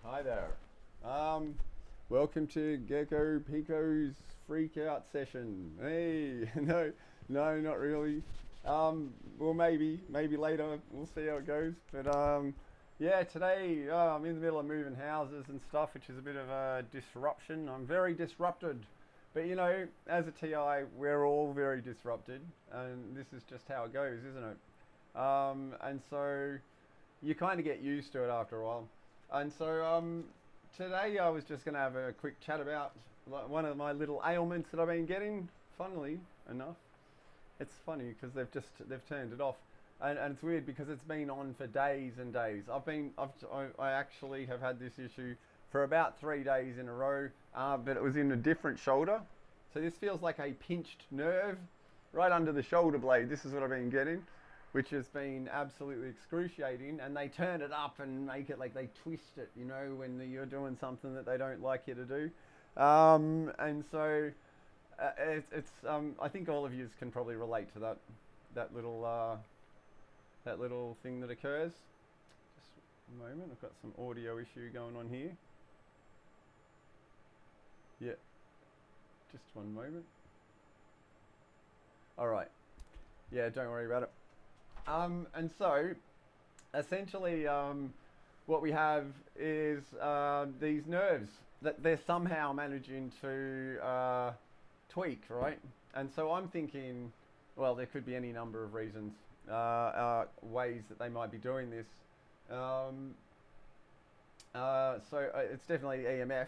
Hi there. Um, Welcome to Gecko Pico's freak out session. Hey, no, not really. Well, maybe later. We'll see how it goes. But yeah, today I'm in the middle of moving houses and stuff, which is a bit of a disruption. I'm very disrupted. But you know, as a TI, we're all very disrupted, and this is just how it goes, isn't it? And so you kind of get used to it after a while. And so today I was just going to have a quick chat about one of my little ailments that I've been getting. Funnily enough, it's funny because they've turned it off, and it's weird because it's been on for days and days. I actually have had this issue for about 3 days in a row, but it was in a different shoulder. So this feels like a pinched nerve right under the shoulder blade. This is what I've been getting, which has been absolutely excruciating. And they turn it up and make it like they twist it, you know, when you're doing something that they don't like you to do. And so it's I think all of you can probably relate to that little that little thing that occurs. Just a moment, I've got some audio issue going on here. Yeah, just one moment. All right. Yeah, don't worry about it. And so, essentially, what we have is these nerves that they're somehow managing to tweak, right? And so I'm thinking, well, there could be any number of reasons, ways that they might be doing this. Um, so it's definitely EMF,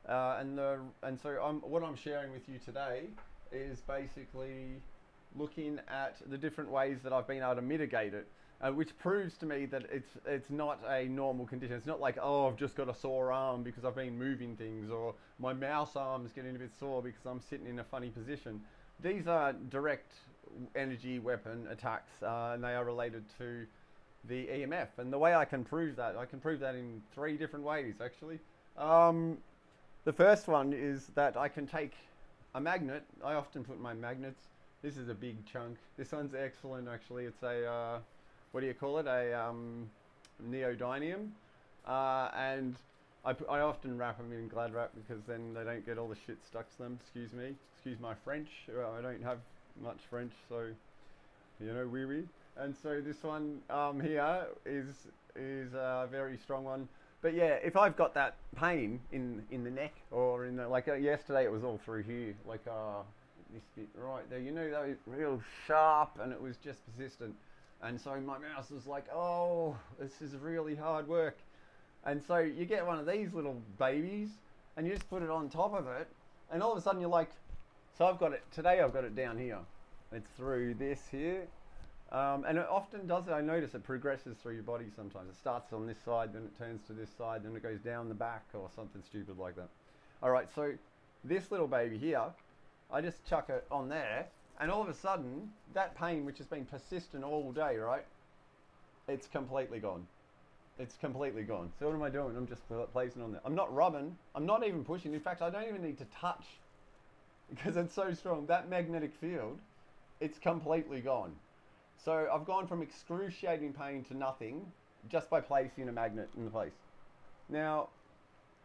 and so what I'm sharing with you today is basically looking at the different ways that I've been able to mitigate it, which proves to me that it's not a normal condition. It's not like, oh, I've just got a sore arm because I've been moving things, or my mouse arm's getting a bit sore because I'm sitting in a funny position. These are direct energy weapon attacks, and they are related to the EMF. And the way I can prove that in three different ways, actually. Um, the first one is that I can take a magnet. I often put my magnets. This is a big chunk. This one's excellent, actually. It's a, what do you call it? A neodymium. And I often wrap them in Glad wrap because then they don't get all the shit stuck to them. Excuse me. Excuse my French. I don't have much French, so, you know, wee wee. And so this one here is a very strong one. But yeah, if I've got that pain in the neck or in the, like yesterday, it was all through here, like this bit right there. You know, they were real sharp, and it was just persistent. And so my mouse was like, oh, this is really hard work. And so you get one of these little babies, and you just put it on top of it, and all of a sudden you're like, so I've got it today. I've got it down here. It's through this here. And it often does it. I notice it progresses through your body sometimes. It starts on this side, then it turns to this side, then it goes down the back or something stupid like that. All right, so this little baby here, I just chuck it on there, and all of a sudden, that pain, which has been persistent all day, right? It's completely gone. It's completely gone. So what am I doing? I'm just placing on there. I'm not rubbing. I'm not even pushing. In fact, I don't even need to touch because it's so strong. That magnetic field, it's completely gone. So I've gone from excruciating pain to nothing just by placing a magnet in the place. Now,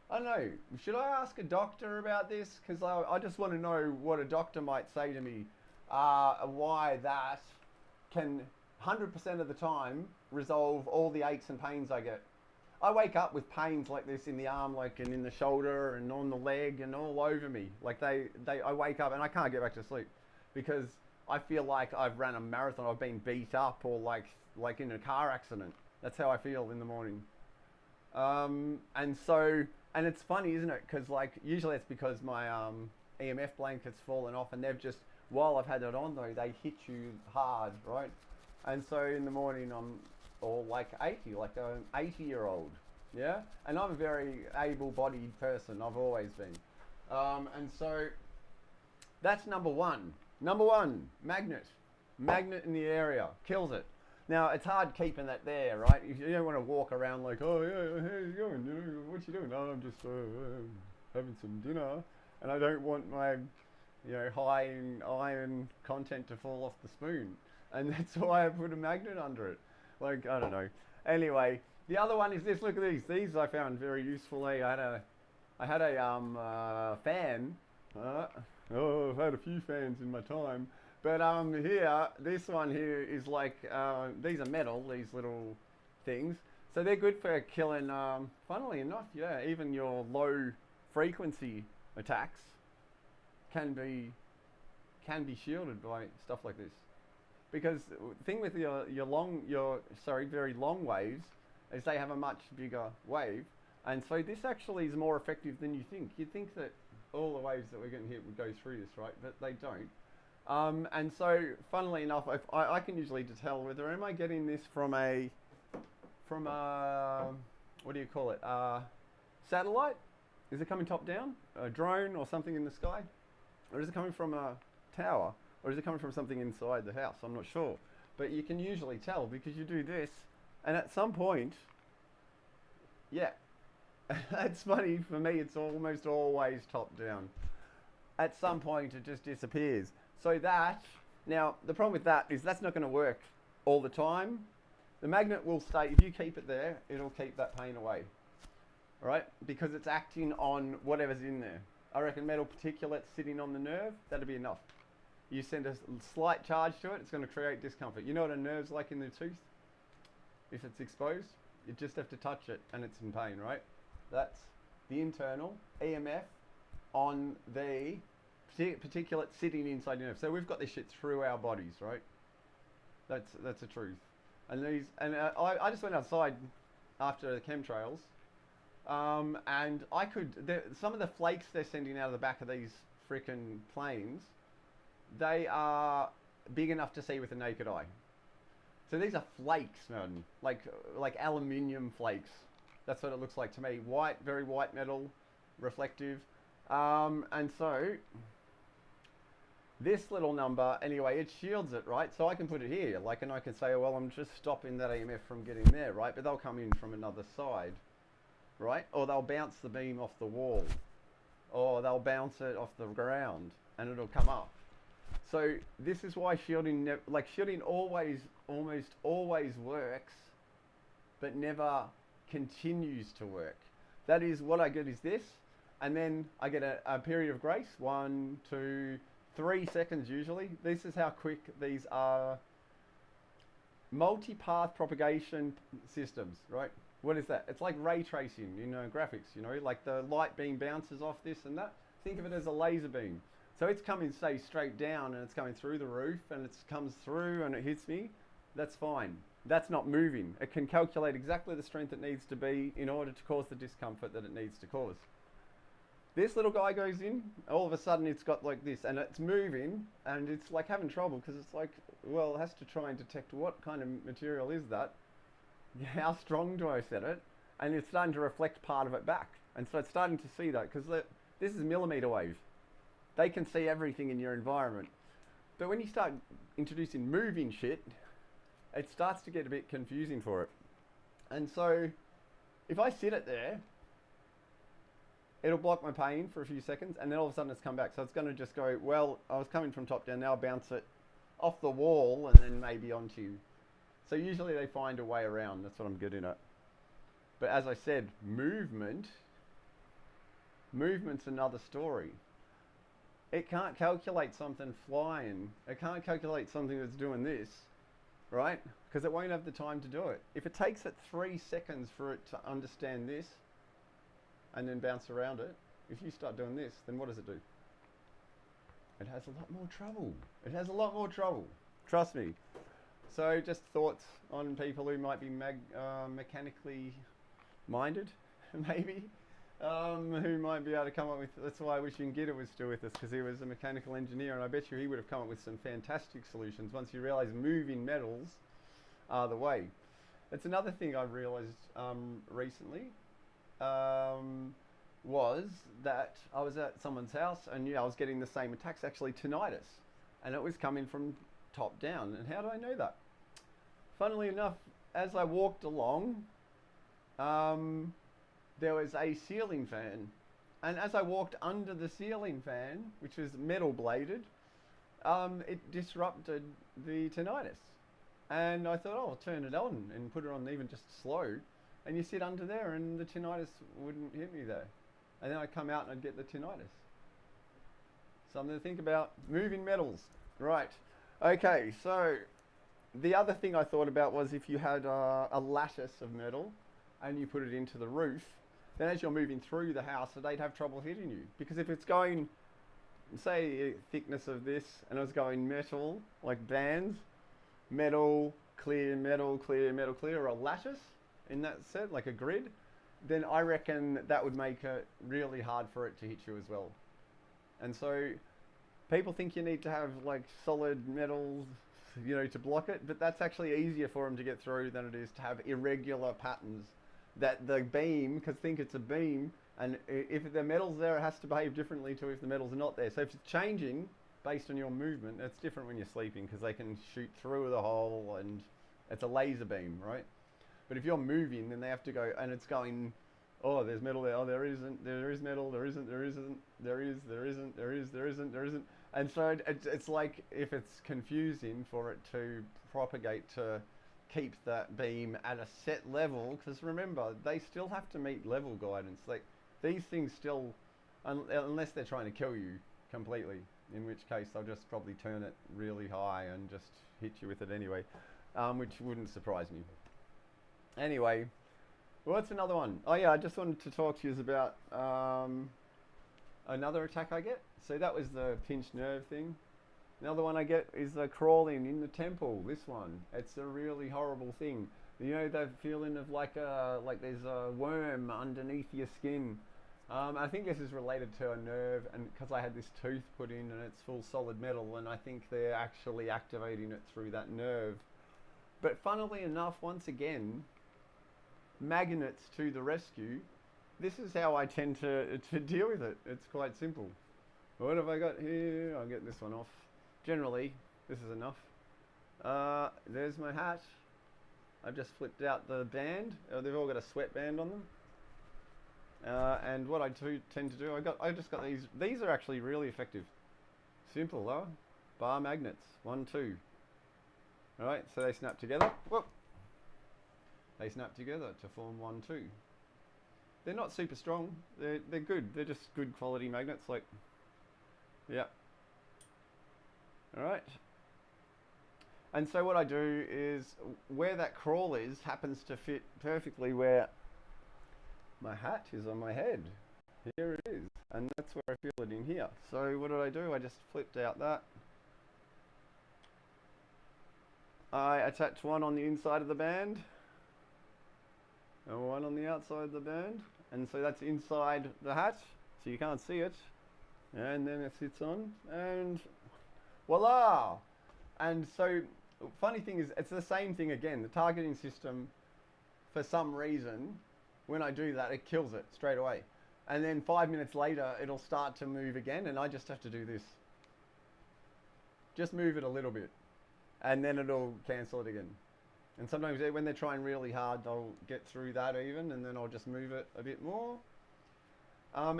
I don't know, should I ask a doctor about this? Because I just want to know what a doctor might say to me, why that can 100% of the time resolve all the aches and pains I get. I wake up with pains like this in the arm, like, and in the shoulder and on the leg and all over me. Like I wake up and I can't get back to sleep because I feel like I've ran a marathon. I've been beat up or like in a car accident. That's how I feel in the morning. And it's funny, isn't it? Because like usually it's because my EMF blanket's fallen off, and they've just, while I've had it on though, they hit you hard, right? And so in the morning I'm all like 80, like an 80-year-old, yeah. And I'm a very able-bodied person. I've always been, and so that's number one. Number one, magnet. Magnet in the area. Kills it. Now, it's hard keeping that there, right? You don't want to walk around like, oh, yeah, how you going? What you doing? Oh, I'm just having some dinner. And I don't want my, high in iron content to fall off the spoon. And that's why I put a magnet under it. Like, I don't know. Anyway, The other one is this. Look at these. These I found very useful. I had a fan. Oh, I've had a few fans in my time. But here, this one here is like, these are metal, these little things. So they're good for killing, funnily enough, yeah, even your low frequency attacks can be shielded by stuff like this. Because the thing with your very long waves is they have a much bigger wave. And so this actually is more effective than you think. You'd think that all the waves that we're getting hit would go through this, right? But they don't. And so, funnily enough, I can usually tell whether am I getting this from a what do you call it? Satellite? Is it coming top down? A drone or something in the sky? Or is it coming from a tower? Or is it coming from something inside the house? I'm not sure. But you can usually tell because you do this, and at some point, yeah, it's funny for me. It's almost always top down. At some point, it just disappears. So that, now the problem with that is that's not going to work all the time. The magnet will stay, if you keep it there, it'll keep that pain away, all right? Because it's acting on whatever's in there. I reckon metal particulates sitting on the nerve, that'd be enough. You send a slight charge to it, it's going to create discomfort. You know what a nerve's like in the tooth? If it's exposed, you just have to touch it and it's in pain, right? That's the internal EMF on the particulate sitting inside your nerve. So we've got this shit through our bodies, right? That's the truth. And these, and I just went outside after the chemtrails, and I could, some of the flakes they're sending out of the back of these frickin' planes, they are big enough to see with the naked eye. So these are flakes, man, like aluminium flakes. That's what it looks like to me. White, very white metal, reflective, and so this little number, anyway, it shields it, right? So I can put it here, like, and I can say, well, I'm just stopping that EMF from getting there, right? But they'll come in from another side, right? Or they'll bounce the beam off the wall, or they'll bounce it off the ground, and it'll come up. So this is why shielding, shielding always, almost always works, but never continues to work. That is, what I get is this, and then I get a period of grace, 1, 2, 3 seconds usually. This is how quick these are. Multi-path propagation systems, right? What is that? It's like ray tracing in graphics, you know, like the light beam bounces off this and that. Think of it as a laser beam. So it's coming, say, straight down and it's coming through the roof and it comes through and it hits me. That's fine. That's not moving. It can calculate exactly the strength it needs to be in order to cause the discomfort that it needs to cause. This little guy goes in, all of a sudden it's got like this, and it's moving, and it's like having trouble because it's like, well, it has to try and detect what kind of material is that, how strong do I set it, and it's starting to reflect part of it back. And so it's starting to see that, because this is millimeter wave. They can see everything in your environment. But when you start introducing moving shit, it starts to get a bit confusing for it. And so if I sit it there, it'll block my pain for a few seconds, and then all of a sudden it's come back. So it's going to just go, well, I was coming from top down, now I'll bounce it off the wall and then maybe onto you. So usually they find a way around. That's what I'm getting at. But as I said, movement's another story. It can't calculate something flying. It can't calculate something that's doing this, right? Because it won't have the time to do it. If it takes it 3 seconds for it to understand this, and then bounce around it, if you start doing this, then what does it do? It has a lot more trouble. It has a lot more trouble. Trust me. So just thoughts on people who might be mechanically minded, maybe, who might be able to come up with, that's why I wish Ingida was still with us, because he was a mechanical engineer, and I bet you he would have come up with some fantastic solutions once you realise moving metals are the way. It's another thing I've realised recently, was that I was at someone's house and I was getting the same attacks, actually tinnitus, and it was coming from top down. And how do I know that? Funnily enough, as I walked along, there was a ceiling fan, and as I walked under the ceiling fan, which was metal bladed, it disrupted the tinnitus. And I thought, oh, I'll turn it on and put it on even just slow, and you sit under there and the tinnitus wouldn't hit me there. And then I'd come out and I'd get the tinnitus. Something to think about. Moving metals. Right. Okay, so the other thing I thought about was if you had a lattice of metal and you put it into the roof, then as you're moving through the house, they'd have trouble hitting you. Because if it's going, say, thickness of this, and it was going metal, like bands, metal, clear, metal, clear, metal, clear, or a lattice in that set, like a grid, then I reckon that would make it really hard for it to hit you as well. And so people think you need to have like solid metals, you know, to block it, but that's actually easier for them to get through than it is to have irregular patterns that the beam, because think it's a beam, and if the metal's there, it has to behave differently to if the metals are not there. So if it's changing based on your movement, it's different when you're sleeping because they can shoot through the hole and it's a laser beam, right? But if you're moving, then they have to go, and it's going, oh, there's metal there, oh, there isn't, there is metal, there isn't, there isn't, there is, there isn't, there is, there isn't, there isn't. And so it's like if it's confusing for it to propagate to keep that beam at a set level, because remember, they still have to meet level guidance. Like these things still, unless they're trying to kill you completely, in which case they'll just probably turn it really high and just hit you with it anyway, which wouldn't surprise me. Anyway, what's another one? Oh yeah, I just wanted to talk to you about another attack I get. So that was the pinched nerve thing. Another one I get is the crawling in the temple. This one, it's a really horrible thing. You know that feeling of like there's a worm underneath your skin. I think this is related to a nerve, and because I had this tooth put in and it's full solid metal, and I think they're actually activating it through that nerve. But funnily enough, once again, magnets to the rescue. This is how I tend to deal with it. It's quite simple. What have I got here? I'll get this one off. Generally, this is enough. There's my hat. I've just flipped out the band. They've all got a sweatband on them. And what I tend to do, I just got these. These are actually really effective. Simple, though. Bar magnets. 1, 2. All right, so they snap together. Whoop. They snap together to form 1, 2. They're not super strong. They're good. They're just good quality magnets. Like, yeah. All right. And so what I do is where that crawl is happens to fit perfectly where my hat is on my head. Here it is. And that's where I feel it in here. So what did I do? I just flipped out that. I attached one on the inside of the band and one on the outside of the band. And so that's inside the hat, so you can't see it. And then it sits on, and voila! And so, funny thing is, it's the same thing again. The targeting system, for some reason, when I do that, it kills it straight away. And then 5 minutes later, it'll start to move again, and I just have to do this. Just move it a little bit, and then it'll cancel it again. And sometimes when they're trying really hard, they'll get through that even, and then I'll just move it a bit more.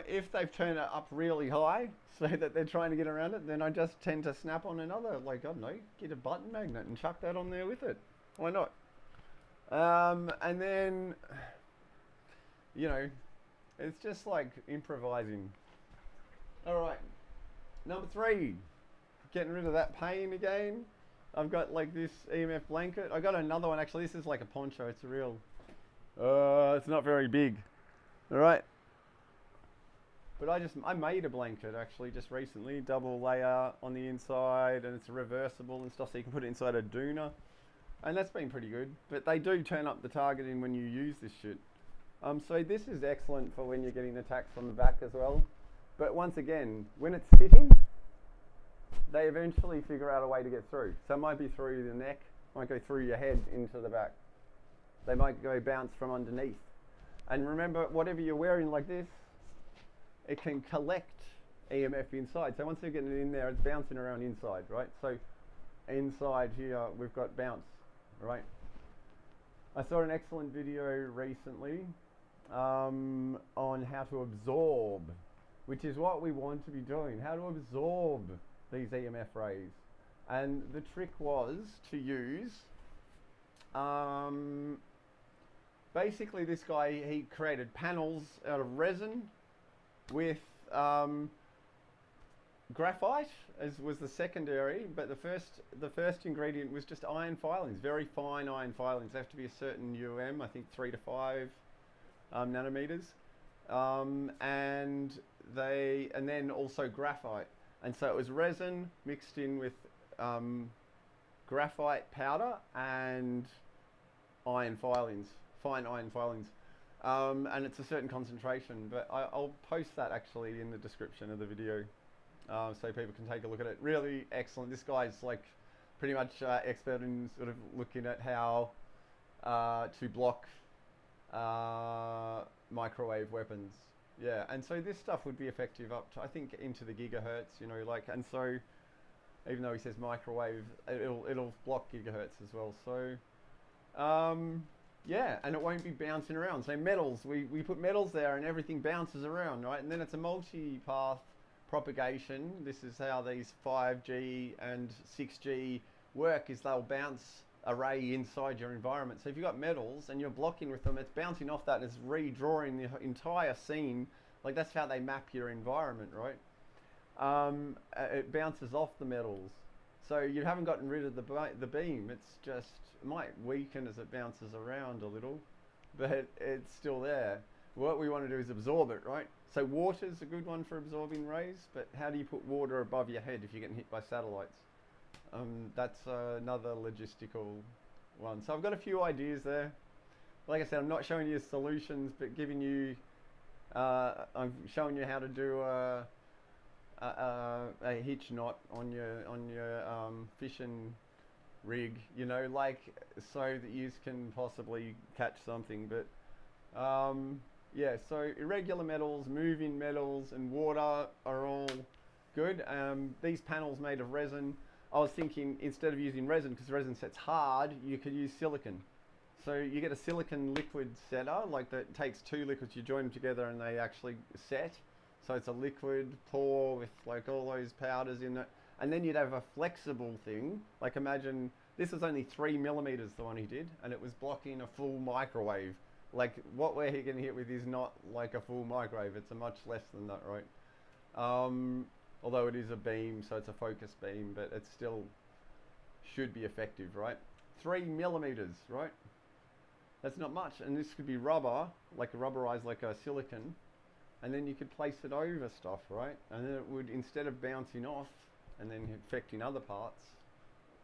If they've turned it up really high, so that they're trying to get around it, then I just tend to snap on another, like, I don't know, get a button magnet and chuck that on there with it. Why not? And then, you know, it's just like improvising. All right, number 3, getting rid of that pain again. I've got like this EMF blanket. I got another one actually. This is like a poncho. It's a real, it's not very big. All right. But I made a blanket actually just recently, double layer on the inside, and it's reversible and stuff, so you can put it inside a doona. And that's been pretty good. But they do turn up the targeting when you use this shit. So this is excellent for when you're getting attacks from the back as well. But once again, when it's sitting, they eventually figure out a way to get through. So it might be through the neck, might go through your head into the back. They might go bounce from underneath. And remember, whatever you're wearing like this, it can collect EMF inside. So once you're getting it in there, it's bouncing around inside, right? So inside here, we've got bounce, right? I saw an excellent video recently on how to absorb, which is what we want to be doing, how to absorb these EMF rays. And the trick was to use basically this guy, he created panels out of resin with graphite as was the secondary, but the first ingredient was just iron filings, very fine iron filings. They have to be a certain I think 3 to 5 nanometers, and then also graphite. And so it was resin mixed in with graphite powder and iron filings, fine iron filings. And it's a certain concentration, but I'll post that actually in the description of the video, so people can take a look at it. Really excellent. This guy's like pretty much expert in sort of looking at how to block microwave weapons. Yeah, and so this stuff would be effective up to, I think, into the gigahertz, you know, like, and so even though he says microwave, it'll block gigahertz as well. So yeah, and it won't be bouncing around. So metals, we put metals there and everything bounces around, right? And then it's a multi-path propagation. This is how these 5G and 6G work, is they'll bounce array inside your environment. So if you've got metals and you're blocking with them, it's bouncing off that and it's redrawing the entire scene. Like, that's how they map your environment, right? It bounces off the metals. So you haven't gotten rid of the beam. It's just, it might weaken as it bounces around a little, but it's still there. What we want to do is absorb it, right? So water's a good one for absorbing rays, but how do you put water above your head if you're getting hit by satellites? That's another logistical one. So I've got a few ideas there. Like I said, I'm not showing you solutions, but giving you, I'm showing you how to do a hitch knot on your fishing rig, you know, like, so that you can possibly catch something. But yeah, so irregular metals, moving metals, and water are all good. These panels made of resin. I was thinking, instead of using resin, because resin sets hard, you could use silicon. So you get a silicon liquid setter, like that takes two liquids, you join them together and they actually set. So it's a liquid pour with like all those powders in it. And then you'd have a flexible thing. Like, imagine, this was only 3 millimeters, the one he did, and it was blocking a full microwave. Like, what we're getting hit with is not like a full microwave, it's a much less than that, right? Although it is a beam, so it's a focus beam, but it still should be effective, right? 3 millimeters, right? That's not much. And this could be rubber, like a rubberized, like a silicon, and then you could place it over stuff, right? And then it would, instead of bouncing off and then affecting other parts,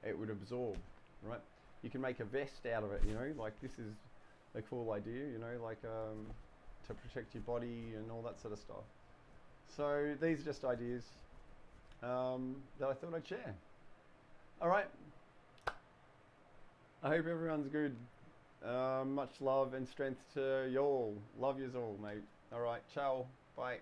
it would absorb, right? You can make a vest out of it, you know, like, this is a cool idea, you know, like to protect your body and all that sort of stuff. So these are just ideas that I thought I'd share. All right. I hope everyone's good. Much love and strength to y'all. Love yous all, mate. All right. Ciao. Bye.